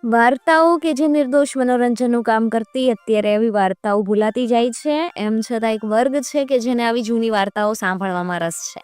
વાર્તાઓ કે જે નિર્દોષ મનોરંજનનું કામ કરતી અત્યારે એવી વાર્તાઓ ભૂલાતી જાય છે. એમ છતાં એક વર્ગ છે કે જેને આવી જૂની વાર્તાઓ સાંભળવામાં રસ છે.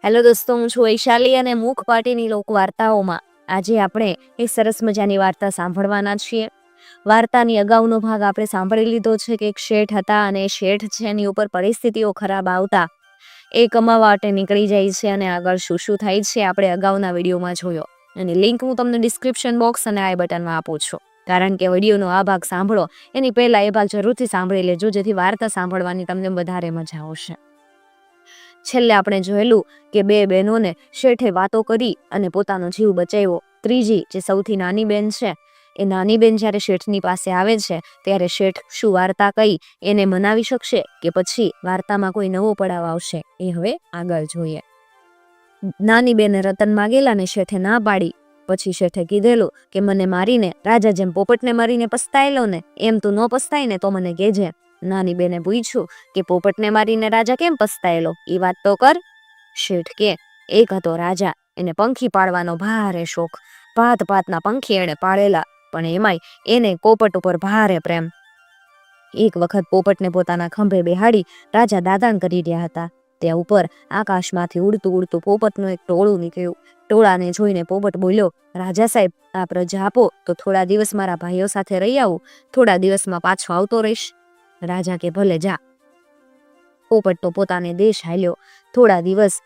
હેલો દોસ્તો, હું છું વૈશાલી અને મુખ પાટીની લોક વાર્તાઓમાં આજે આપણે એક સરસ મજાની વાર્તા સાંભળવાના છીએ. વાર્તાની અગાઉનો ભાગ આપણે સાંભળી લીધો છે કે એક શેઠ હતા અને એ શેઠ છે એની ઉપર પરિસ્થિતિઓ ખરાબ આવતા એ કમાવા માટે નીકળી જાય છે અને આગળ શું શું થાય છે આપણે અગાઉના વિડીયોમાં જોયો. એની લિંક હું તમને ડિસ્ક્રિપ્શન બોક્સ અને આઈ બટનમાં આપું છું, કારણ કે વિડીયોનો આ ભાગ સાંભળો એની પહેલાં એ ભાગ જરૂરથી સાંભળી લેજો, જેથી વાર્તા સાંભળવાની તમને વધારે મજા આવશે. છેલ્લે આપણે જોયેલું કે બે બહેનોને શેઠે વાતો કરી અને પોતાનો જીવ બચાવ્યો. ત્રીજી જે સૌથી નાની બેન છે એ નાની બેન જ્યારે શેઠની પાસે આવે છે ત્યારે શેઠ શું વાર્તા કહી એને મનાવી શકશે કે પછી વાર્તામાં કોઈ નવો પડાવ આવશે એ હવે આગળ જોઈએ. નાની બેને રતન માગેલા ને શેઠે ના પાડી. પછી શેઠે કીધેલું કે મને મારીને રાજા જેમ પોપટને મારીને પસ્તાયેલો ને એમ તું ન પસ્તાય ને તો મને કહેજે. નાની બેને પૂછ્યું કે પોપટને મારીને રાજા કેમ પસ્તાયેલો એ વાત તો કર. શેઠ કે એક હતો રાજા, એને પંખી પાળવાનો ભારે શોખ. ભાત ભાતના પંખી એને પાળેલા, પણ એમાંય એને પોપટ ઉપર ભારે પ્રેમ. એક વખત પોપટને પોતાના ખંભે બેહાડી રાજા દાદાન કરી રહ્યા હતા. ત્યાં ઉપર આકાશમાંથી ઉડતું ઉડતું પોપટનું એક ટોળું નીકળ્યું. ટોળાને જોઈને પોપટ બોલ્યો, રાજા સાહેબ, આપ રજા આપો તો થોડા દિવસ મારા ભાઈઓ સાથે રહી આવું, થોડા દિવસમાં પાછો આવતો રહીશ. રાજા કે ભલે જા. પોપટ તો પોતાને દેશ હાલ્યો. થોડા દિવસ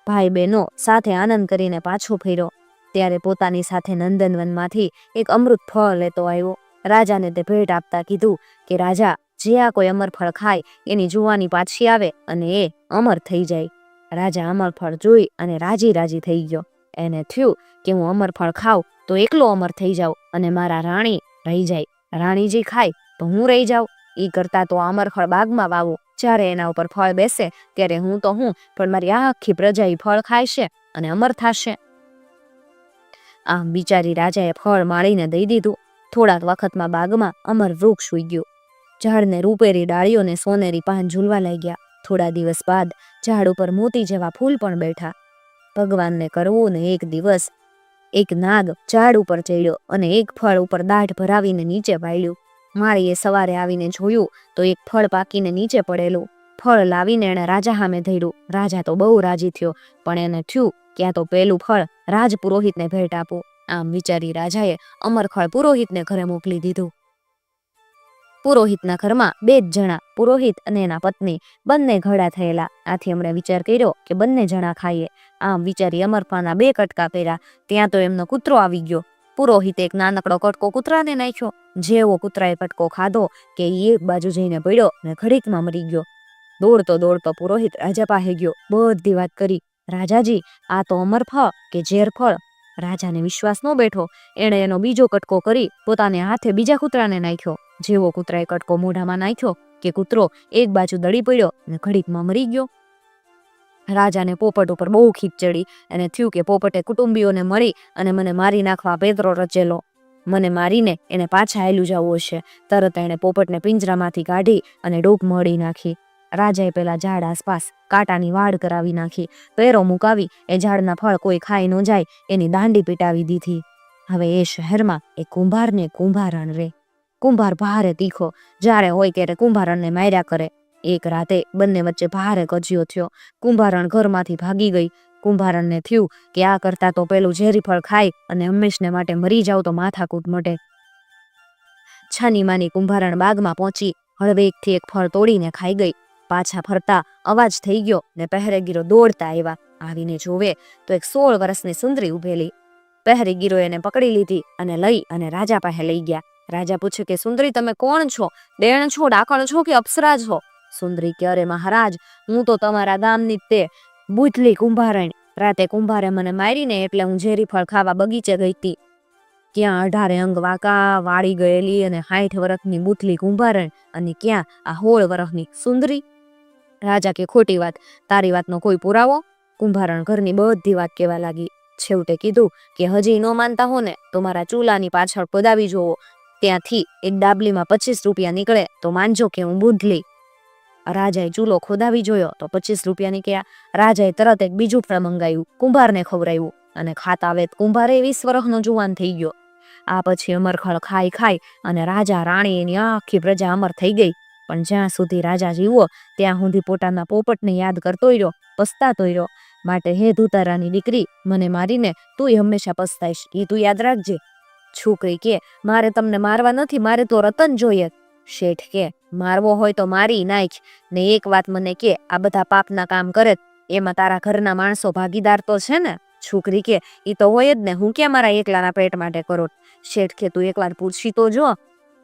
ભાઈ બહેનો સાથે આનંદ કરીને પાછો ફર્યો. ત્યારે પોતાની સાથે નંદનવનમાંથી એક અમૃત ફળ લેતો આવ્યો. રાજાને તે ભેટ આપતા કીધું કે રાજા, જે આ કોઈ અમર ફળ ખાય એની જુવાની પાછી આવે અને એ અમર થઈ જાય. રાજા અમર ફળ જોઈ અને રાજી રાજી થઈ ગયો. એને થયું કે હું અમર ફળ ખાઉં તો એકલો અમર થઈ જાઉં અને મારા રાણી રહી જાય. રાણીજી ખાય તો હું રહી જાઉં. એ કરતા તો અમર ફળ બાગમાં વાવું. જ્યારે એના ઉપર ફળ બેસે ત્યારે હું તો હું પણ મારી આખી પ્રજા એ ફળ ખાય છે અને અમર થશે. આમ બિચારી રાજાએ ફળ માળીને દઈ દીધું. થોડાક વખતમાં બાગમાં અમર વૃક્ષ ઉગ્યું. ઝાડને રૂપેરી ડાળીઓ ને સોનેરી પાન ઝૂલવા લાગ્યા. થોડા દિવસ બાદ ઝાડ ઉપર મોતી જેવા ફૂલ પણ બેઠા. ભગવાનને કરવું ને એક દિવસ એક નાગ ઝાડ ઉપર ચડ્યો અને એક ફળ ઉપર દાઢ ભરાવીને નીચે પાડ્યું. માળીએ સવારે આવીને જોયું તો એક ફળ પાકીને નીચે પડેલું. ફળ લાવીને એણે રાજા સામે ધર્યું. રાજા તો બહુ રાજી થયો, પણ એને થયું કે આ તો પેલું ફળ રાજ પુરોહિતને ભેટ આપું. આમ વિચારી રાજાએ અમર ફળ પુરોહિતને ઘરે મોકલી દીધું. પુરોહિતના ઘરમાં બે જ જણા, પુરોહિત અને એના પત્ની, બંને ઘડા થયેલા. આથી એમણે વિચાર કર્યો કે બંને જણા ખાઈએ. આમ વિચારી અમરફળના બે કટકા કર્યા. ત્યાં તો એમનો કૂતરો આવી ગયો. પુરોહિતે એક નાનકડો કટકો કૂતરાને નાખ્યો. જેવો કૂતરાએ કટકો ખાધો કે એ એક બાજુ જઈને પડ્યો ને ઘડીકમાં મરી ગયો. દોડતો દોડતો પુરોહિત રાજા પાસે ગયો. બધી વાત કરી. રાજાજી, આ તો અમરફળ કે ઝેર ફળ? રાજાને વિશ્વાસ ન બેઠો. એણે એનો બીજો કટકો કરી પોતાને હાથે બીજા કૂતરાને નાખ્યો. જેવો કૂતરાએ કટકો મોઢામાં નાખ્યો કે કૂતરો એક બાજુ દડી પડ્યો ને ઘડીકમાં મરી ગયો. રાજાને પોપટ ઉપર બહુ ખીચ ચડી. એને થયું કે પોપટે કુટુંબીઓને મળી અને મને મારી નાખવા પેતરો રચેલો. મને મારીને એને પાછા હાલ્યું જવું હશે. તરત એણે પોપટને પિંજરામાંથી કાઢી અને ડોક મળી નાખી. રાજાએ પેલા ઝાડ આસપાસ કાંટાની વાડ કરાવી નાખી. પેરો મુકાવી એ ઝાડના ફળ કોઈ ખાઈ ન જાય એની દાંડી પીટાવી દીધી. હવે એ શહેરમાં એક કુંભારને કુંભારણ રે. કુંભાર ભારે તીખો, જ્યારે હોય ત્યારે કુંભારણને માર્યા કરે. એક રાતે બંને વચ્ચે ભારે કજિયો થયો. કુંભારણ ઘરમાંથી ભાગી ગઈ. કુંભારણને થયું કે આ કરતા તો પેલું ઝેરી ફળ ખાય અને હંમેશને માટે મરી જાવ તો માથાકૂટ મટે. છાની માની કુંભારણ બાગમાં પહોંચી હળવેકથી એક ફળ તોડીને ખાઈ ગઈ. પાછા ફરતા અવાજ થઈ ગયો ને પહેરેગીરો દોડતા આવ્યા. આવીને જોવે તો એક 16 વર્ષની સુંદરી ઉભેલી. પહેરેગીરો એને પકડી લીધી અને લઈ અને રાજા પાસે લઈ ગયા. રાજા પૂછે કે સુંદરી, તમે કોણ છો? ડેણ છો, ડાકણ છો કે અપ્સરા છો? સુંદરી કે અરે મહારાજ, હું તો તમારા ગામની તે બુથલી કુંભારણ. રાતે કુંભારે મને મારીને એટલે હું ઝેરી ફળ ખાવા બગીચે ગઈ હતી. ક્યાં 18 અંગ વાંકા વાળી ગયેલી અને 60 વર્ષની બુથલી કુંભારણ અને ક્યાં આ 16 વર્ષની સુંદરી? રાજા કે ખોટી વાત, તારી વાતનો કોઈ પુરાવો? કુંભારણ ઘરની બધી વાત કહેવા લાગી. છેવટે કીધું કે હજી ન માનતા હો ને તો મારા ચૂલાની પાછળ પદાવી જોવો. ત્યાંથી એક ડાબલીમાં 25 રૂપિયા નીકળે તો માનજો કે હું બુધલી. રાજાએ ચૂલો ખોદાવી જોયો તો 25 રૂપિયા નીકળ્યા. રાજાએ તરત એક બીજું ફળ મંગાવ્યું, કુંભારને ખવડાવ્યું અને ખાતા વેત કુંભારે 20 વર્ષનો જુવાન થઈ ગયો. આ પછી અમરખળ ખાઈ ખાઈ અને રાજા રાણી એની આખી પ્રજા અમર થઈ ગઈ. પણ જ્યાં સુધી રાજા જીવો ત્યાં સુધી પોતાના પોપટને યાદ કરતો રહ્યો, પસ્તાતો રહ્યો. માટે હે ધુતારાની દીકરી, મને મારીને તું હંમેશા પસ્તાઈશ, એ તું યાદ રાખજે. છોકરી કે મારે તમને મારવા નથી, મારે તો રતન જોઈએ. શેઠ કે મારવો હોય તો મારી નાખ, ને એક વાત મને કે આ બધા પાપના કામ કરે એમાં તારા ઘરના માણસો ભાગીદાર તો છે ને? છોકરી કે એ તો હોય જ ને, હું ક્યાં મારા એકલાના પેટ માટે કરો. શેઠ કે તું એકવાર પૂછી તો જો.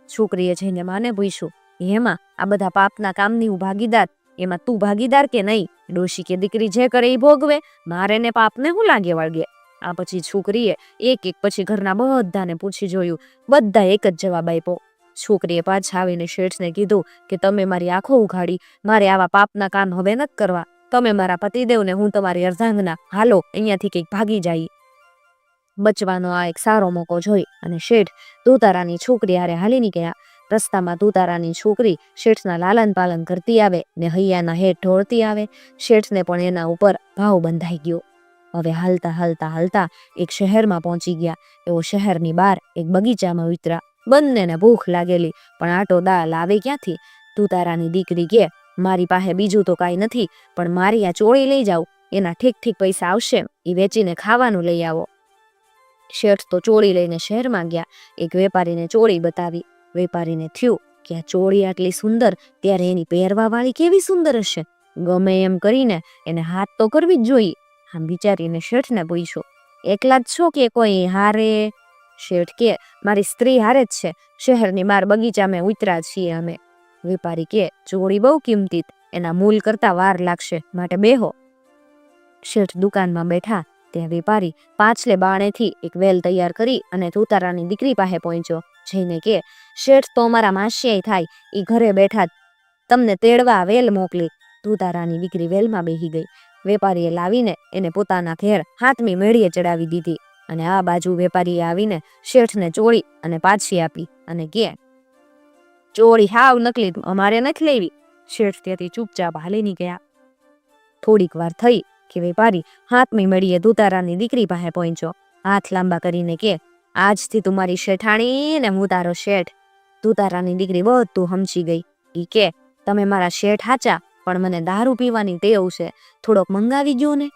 છોકરીએ જઈને માને પૂછ્યું, એમાં આ બધા પાપના કામની હું ભાગીદાર, એમાં તું ભાગીદાર કે નહીં? ડોશી કે દીકરી જે કરે એ ભોગવે, મારે ને પાપને હું લાગે વળગે. આ પછી છોકરીએ એક એક પછી ઘરના બધાને પૂછી જોયું, બધા એક જ જવાબ આપ્યો. છોકરીએ પાછા આવીને શેઠને કીધું કે તમે મારી આંખો ઉઘાડી, મારે આવા પાપના કામ હવે નથી કરવા. તમે મારા પતિદેવને, હું તમારી અર્ધાંગના, હાલો અહીંયાથી કંઈક ભાગી જાય. બચવાનો આ એક સારો મોકો જોઈ અને શેઠ ધુતારાની છોકરી હારે હાલી નીકળ્યા. રસ્તામાં ધુતારાની છોકરી શેઠના લાલન પાલન કરતી આવે ને હૈયાના હેઠ ઢોળતી આવે. શેઠને પણ એના ઉપર ભાવ બંધાઈ ગયો. હવે હાલતા હાલતા હાલતા એક શહેરમાં પહોંચી ગયા. એવો શહેરની બહાર એક બગીચામાં ઉતર્યા. બંનેને ભૂખ લાગેલી, પણ આટો દાળ લાવે ક્યાંથી? ધુતારાની દીકરી કે મારી પાસે બીજું તો કાંઈ નથી, પણ મારી આ ચોળી લઈ જાવ, એના ઠીક ઠીક પૈસા આવશે, એ વેચીને ખાવાનું લઈ આવો. શેઠ તો ચોળી લઈને શહેરમાં ગયા. એક વેપારીને ચોળી બતાવી. વેપારીને થયું કે આ ચોળી આટલી સુંદર, ત્યારે એની પહેરવા વાળી કેવી સુંદર હશે. ગમે એમ કરીને એને હાથ તો કરવી જ જોઈએ. આમ વિચારીને શેઠને પૂછ્યું, એકલા જ છો કે કોઈ હારે? શેઠ કે મારી સ્ત્રી હારે જ છે, શહેરની બહાર બગીચામાં ઉતર્યા છીએ અમે. વેપારી કે ચોળી બહુ કિંમતી, એના મૂલ કરતા વાર લાગશે, માટે બેહો. શેઠ દુકાનમાં બેઠા ત્યાં વેપારી પાછલે બાણેથી એક વેલ તૈયાર કરી અને ધુતારાની દીકરી પાસે પહોંચ્યો. જઈને કે શેઠ તો અમારા માસિયાઈ થાય, એ ઘરે બેઠા તમને તેડવા વેલ મોકલી. ધુતારાની દીકરી વેલમાં બેહી ગઈ. વેપારીએ લાવીને એને પોતાના ઘેર હાથમી મેળીએ ચડાવી દીધી. અને આ બાજુ વેપારીએ આવીને શેઠને ચોળી અને પાછી આપી અને કે ચોળી હાવ નકલી, અમારે નથી લેવી. શેઠ ત્યાંથી ચૂપચાપ હાલી નીકળ્યા. થોડીક વાર થઈ કે વેપારી હાથમી મેળીએ ધુતારાની દીકરી પાસે પહોંચ્યો. હાથ લાંબા કરીને કે આજથી તું મારી શેઠાણી ને હું તારો શેઠ. ધુતારાની દીકરી બધું સમજી ગઈ. ઈ કે તમે મારા શેઠ હાચા, પણ મને દારૂ પીવાની ટેવ છે, થોડોક મંગાવી ગયો ને.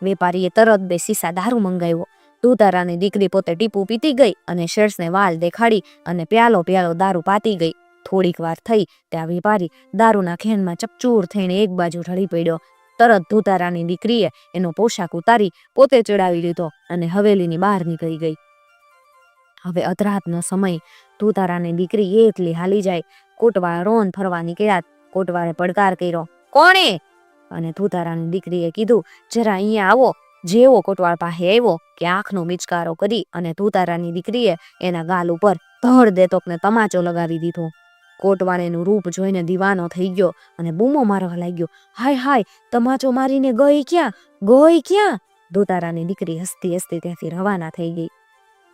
વેપારીએ તરત 2 સીસા દારૂ મંગાવ્યો. ધુતારાની દીકરી પોતે ટીપું પીતી ગઈ અને શેઠને વાલ દેખાડી અને પ્યાલો પ્યાલો દારૂ પાતી ગઈ. થોડીક વાર થઈ ત્યાં વેપારી દારૂના ખેનમાં ચકચૂર થઈને એક બાજુ ઢળી પડ્યો. તરત ધુતારાની દીકરીએ એનો પોશાક ઉતારી પોતે ચડાવી લીધો અને હવેલીની બહાર નીકળી ગઈ. હવે અધરાતનો સમય. ધુતારાની દીકરી એકલી હાલી જાય. કોટવાળ રોન ફરવા નીકળ્યા. કોટવાળે પડકાર કર્યો, કોણે? અને ધુતારાની દીકરીએ કીધું, જરા અહીંયા આવો. જેવો કોટવાળ પાસે આવ્યો કે આંખનો મિચકારો કરી અને ધુતારાની દીકરીએ એના ગાલ ઉપર ધડ દેતોકને તમાચો લગાવી દીધો. કોટવાળ એનું રૂપ જોઈને દીવાનો થઈ ગયો અને બૂમો મારવા લાગ્યો, હાય હાય, તમાચો મારીને ગઈ ક્યાં, ગઈ ક્યાં? ધુતારાની દીકરી હસતી હસતી ત્યાંથી રવાના થઈ ગઈ.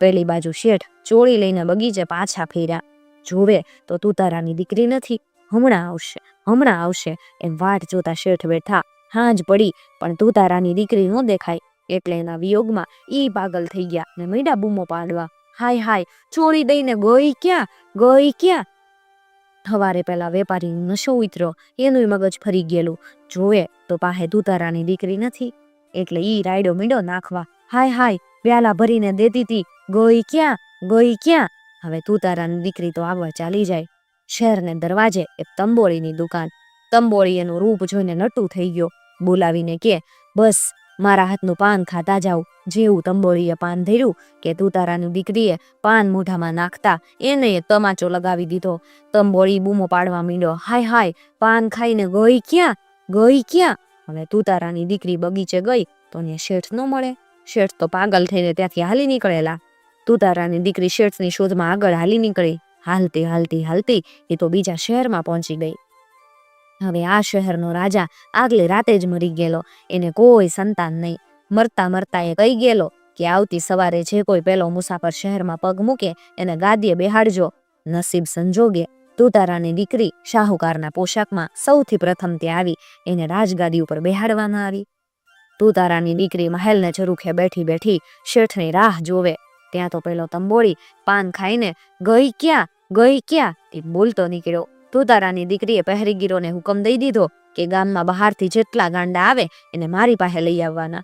પેલી બાજુ શેઠ ચોળી લઈને બગીચે પાછા ફેર્યા. જોવે તો ધુતારાની દીકરી નથી. હમણાં આવશે, હમણાં આવશે એમ વાટ જોતા શેઠ બેઠા. હાંજ પડી પણ ધુતારાની દીકરી ન દેખાય, એટલે એના વિયોગમાં ઈ પાગલ થઈ ગયા ને મીડા બૂમો પાડવા, હાય હાય, ચોળી દઈને ગઈ ક્યાં, ગઈ ક્યાં? સવારે પેલા વેપારી નશો ઉતર્યો, એનું મગજ ફરી ગયેલું. જોવે તો પાસે ધુતારાની દીકરી નથી, એટલે ઈ રાયડો મીડો નાખવા, હાય હાય, પ્યાલા ભરીને દેતી હતી, ગઈ ક્યાં, ગઈ ક્યાં? હવે ધુતારાની દીકરી તો આવવા ચાલી જાય. શહેરને દરવાજે એક તંબોળીની દુકાન. તંબોળી એનું રૂપ જોઈને નટું થઈ ગયો. બોલાવીને કે બસ મારા હાથનું પાન ખાતા જાવ. જેવું તંબોળીએ પાન ધર્યું કે ધુતારાની દીકરીએ પાન મોઢામાં નાખતા એને તમાચો લગાવી દીધો. તંબોળી બૂમો પાડવા માંડ્યો, હાય હાય, પાન ખાઈને ગઈ ક્યાં, ગઈ ક્યાં? હવે ધુતારાની દીકરી બગીચે ગઈ તો ને શેઠ ન મળે. શેઠ તો પાગલ થઈને ત્યાંથી હાલી નીકળેલા. ધુતારાની દીકરી શેઠની શોધમાં આગળ હાલી નીકળી. હાલતી હાલતી હાલતી એ તો બીજા શહેરમાં પહોંચી ગઈ. હવે આ શહેરનો રાજા આગલી રાતે જ મરી ગયેલો. એને કોઈ સંતાન નહીં. મરતા મરતા એ કહી ગયેલો કે આવતી સવારે જે કોઈ પેલો મુસાફર શહેરમાં પગ મૂકે એને ગાદીએ બેહાડજો. નસીબ સંજોગે ધુતારાની દીકરી શાહુકારના પોશાકમાં સૌથી પ્રથમ ત્યાં આવી. એને રાજગાદી ઉપર બેહાડવામાં આવી. ધુતારાની દીકરી મહેલને ઝરૂખે બેઠી બેઠી શેઠની રાહ જોવે. ત્યાં તો પેલો તંબોળી પાન ખાઈને ગઈ ક્યાં તે બોલતો નીકળ્યો. તુતારાની દીકરીએ પહેરેગીરોને હુકમ દઈ દીધો કે ગામમાં બહારથી જેટલા ગાંડા આવે એને મારી પાસે લઈ આવવાના.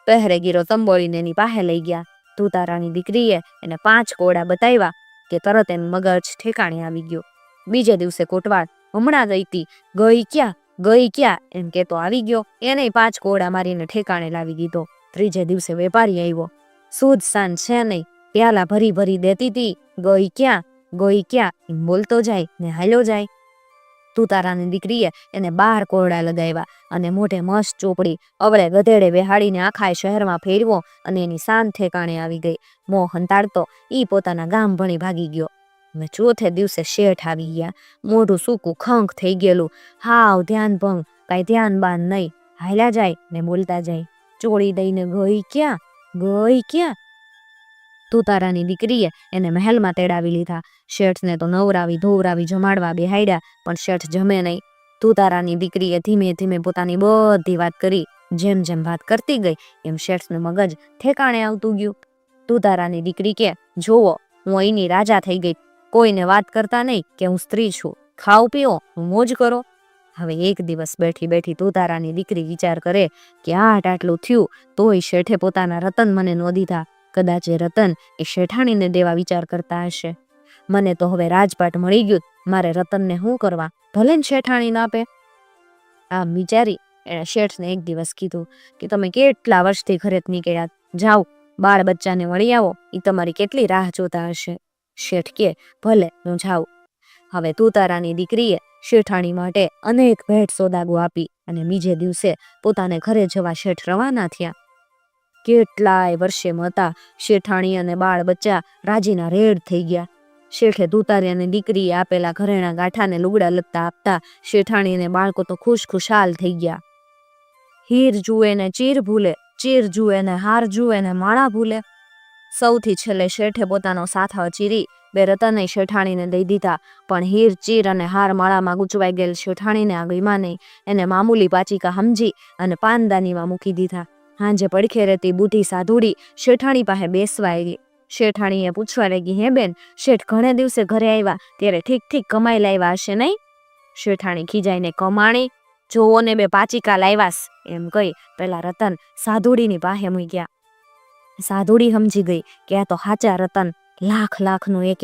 પહેરેગીરો તંબોળીને એની પાસે લઈ ગયા. તુતારાની દીકરીએ એને 5 કોડા બતાવ્યા કે તરત એનું મગજ ઠેકાણે આવી ગયો. બીજે દિવસે કોટવાળ હમણાં ગઈ ક્યાં એમ કેતો આવી ગયો. એને 5 કોડા મારીને ઠેકાણે લાવી દીધો. ત્રીજે દિવસે વેપારી આવ્યો. સૂદ સાન છે નહીં, પ્યાલા ભરી ભરી દેતી હતી. ગઈ ક્યાં એમ બોલતો જાય ને હાલ્યો જાય. તુતારાની દીકરીએ એને 12 કોરડા લગાવ્યા અને મોઢે મસ્ત ચોપડી અવળે ગધેડે બેહાડીને આખા શહેરમાં ફેરવો અને એની શાન ઠેકાણે આવી ગઈ. મોં હંતાડતો ઈ પોતાના ગામ ભણી ભાગી ગયો. હવે ચોથે દિવસે શેઠ આવી ગયા. મોઢું સૂકું ખંખ થઈ ગયેલું, હાવ ધ્યાન ભંગ, કાંઈ ધ્યાન બાન નહીં, હાલ્યા જાય ને બોલતા જાય. ચોળી દઈને ગઈ ક્યાં. તુતારાની દીકરીએ એને મહેલમાં તેડાવી લીધા. શેઠને તો નવરાવી ધોવરાવી જમાડવા બેહાડ્યા, પણ શેઠ જમે નહીં. તુતારાની દીકરીએ ધીમે ધીમે પોતાની બધી વાત કરી. જેમ જેમ વાત કરતી ગઈ એમ શેઠનું મગજ ઠેકાણે આવતું ગયું. તુતારાની દીકરી કે જોવો, હું અહીંની રાજા થઈ ગઈ, કોઈને વાત કરતા નહીં કે હું સ્ત્રી છું, ખાઓ પીઓ મોજ કરો. હવે એક દિવસ બેઠી તુતારાની દીકરી વિચાર કરે કે આટલું થયું તોય શેઠે પોતાના રતન મને ન દીધા. કદાચ એ રતન એ શેઠાણીને દેવા વિચાર કરતા હશે. મને તો હવે રાજપાટ મળી ગયું, મારે રતનને શું કરવા, ભલે ને શેઠાણી ના આપે. આમ વિચારી એણે શેઠને એક દિવસ કીધું કે તમે કેટલા વર્ષથી ઘરે નીકળ્યા, જાઓ બાળ બચ્ચાને વળી આવો, એ તમારી કેટલી રાહ જોતા હશે. શેઠ કે ભલે હું જાઉં. હવે તુતારાની દીકરીએ શેઠાણી માટે અનેક ભેટ સોદાગો આપી અને બીજે દિવસે પોતાને ઘરે જવા શેઠ રવાના થયા. કેટલાય વર્ષે મતા શેઠાણી અને બાળ બચ્ચા રાજીના રેડ થઈ ગયા. શેઠે તુતારાની દીકરીએ આપેલા ઘરેણા ગાંઠાને લુગડા લત્તા આપતા શેઠાણીને બાળકો તો ખુશખુશાલ થઈ ગયા. હીર જુએ ને ચીર ભૂલે, ચીર જુએ ને હાર જુએ ને માળા ભૂલે. સૌથી છેલ્લે શેઠે પોતાનો સાથા ચીરી 2 રતન શેઠાણીને દઈ દીધા, પણ હીર ચીર અને હાર માળામાં ગૂંચવાઈ ગયેલ શેઠાણીને આગળમાં નહીં. એને મામૂલી પાચિકા સમજી અને પાનદાનીમાં મૂકી દીધા. હાંજે પડખે રહેતી બુઢી સાધુડી શેઠાણી પાસે બેસવા આવી. શેઠાણીએ પૂછવા લાગી, હે બેન, શેઠ ઘણે દિવસે ઘરે આવ્યા ત્યારે ઠીક કમાઈ લાવ્યા હશે નહીં? શેઠાણી ખીજાઈને, કમાણી જોવો ને 2 પાચિકા લાવ્યાસ એમ કહી પેલા રતન સાધુડીની પાસે મૂક્યા. સાધુડી સમજી ગઈ કે આ તો સાચા રતન, લાખનું એક.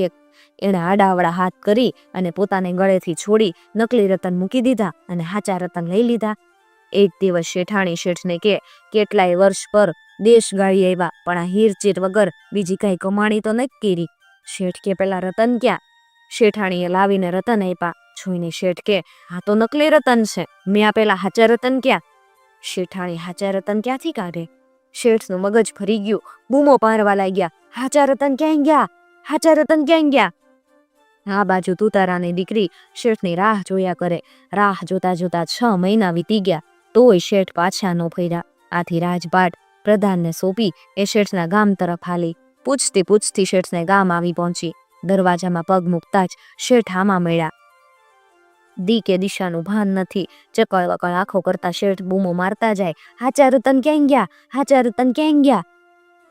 એણે આડાવડા હાથ કરી અને પોતાને ગળેથી છોડી નકલી રતન મૂકી દીધા અને સાચા રતન લઈ લીધા. એક દિવસ શેઠાણી શેઠને કે કેટલાય વર્ષ પર દેશ ગાળી આવ્યા, પણ આ હીરચીર વગર બીજી કઈ કમાણી તો નથી કરી. શેઠ કે પેલા રતન ક્યાં? શેઠાણીએ લાવીને રતન આપ્યા. જોઈને શેઠ કે આ તો નકલી રતન છે, મેં આપેલા સાચા રતન ક્યાં? શેઠાણી સાચા રતન ક્યાંથી કાઢે? શેઠનું મગજ ફરી ગયું, બૂમો પાડવા લાગ્યા, સાચા રતન ક્યાં ગયા? આ બાજુ તુતારાની દીકરી શેઠની રાહ જોયા કરે. રાહ જોતા 6 મહિના વીતી ગયા તોય શેઠ પાછા ન ફર્યા. આથી રાજપાટ પ્રધાનને સોંપી એ શેઠના ગામ તરફ હાલી. પૂછતી શેઠને ગામ આવી પહોંચી. દરવાજામાં પગ મૂકતા જ શેઠ આમાં મળ્યા. દી કે દિશાનું ભાન નથી. ચકળ વકળ આંખો કરતા શેઠ બૂમો મારતા જાય, સાચા રતન ક્યાં ગયા?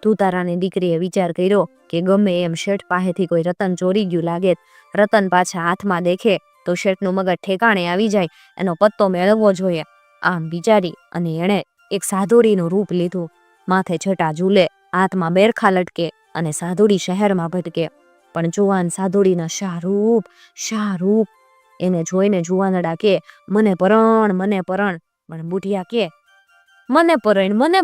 તુતારાની દીકરીએ વિચાર કર્યો કે ગમે એમ શેઠ પાસેથી કોઈ રતન ચોરી ગયું લાગે. રતન પાછા હાથમાં દેખે તો શેઠનું મગજ ઠેકાણે આવી જાય, એનો પત્તો મેળવવો જોઈએ. આમ વિચારી અને એણે એક સાધુડીનું રૂપ લીધું. માથે છટા ઝૂલે, હાથમાં બેરખા લટકે અને સાધુડી શહેરમાં ભટકે. પણ જુવાન સાધુડીના શાહરૂપ એને જોઈને જુવાનડા કે મને પરણ. પણ બુઢિયા કે મને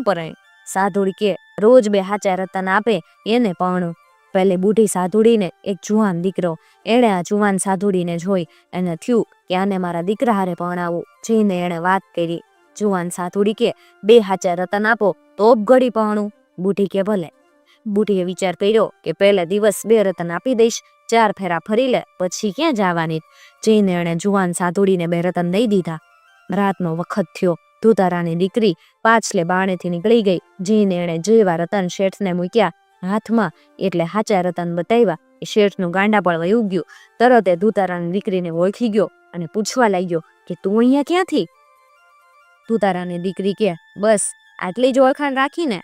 પરણ. સાધુડી કે રોજ 2 સાચા રતન આપે એને પરણું. પહેલે બુઢી સાધુડીને એક જુવાન દીકરો. એણે આ જુવાન સાધુડીને જોઈ એને થયું કે આને મારા દીકરા હારે પરણાવું. જઈને એણે વાત કરી. જુવાન સાધુડી કે 2 સાચા રતન આપો તો ઘડી પરણું. બુઢી કે ભલે. બુઢીએ વિચાર કર્યો કે પહેલે દિવસ 2 રતન આપી દઈશ, 4 ફેરા ફરી લે પછી ક્યાં જવાની. જઈને એણે જુવાન સાધુડીને 2 રતન દઈ દીધા. રાતનો વખત થયો. તુતારાની દીકરી પાછલે બાણેથી નીકળી ગઈ. જઈને એણે જેવા રતન શેઠને મૂક્યા હાથમાં એટલે સાચા રતન બતાવ્યા એ શેઠનું ગાંડા પણ વયું ગયું. તરત એ તુતારાની દીકરીને ઓળખી ગયો અને પૂછવા લાગ્યો કે તું અહીંયા ક્યાંથી? તુતારાની દીકરી કે બસ આટલી જ ઓળખાણ રાખીને.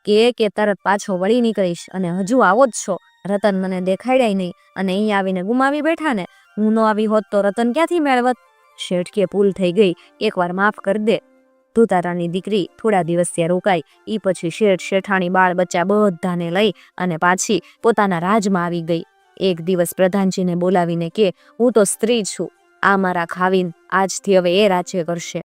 કે તરત પાછો વળી નીકળીશ અને હજુ આવો જ છો. રતન મને દેખાડ્યાય નહીં અને અહીં આવીને ગુમાવી બેઠા ને. હું નો આવી હોત તો રતન ક્યાંથી મેળવત? શેઠ કે ભૂલ થઈ ગઈ, એકવાર માફ કરી દે. ધોતારાની દીકરી થોડા દિવસ ત્યાં રોકાઈ. ઈ પછી શેઠ શેઠાણી બાળ બચ્ચા બધાને લઈ અને પાછી પોતાના રાજમાં આવી ગઈ. એક દિવસ પ્રધાનજીને બોલાવીને કે હું તો સ્ત્રી છું, આ મારા ખાવીન આજથી હવે એ રાજ્ય કરશે.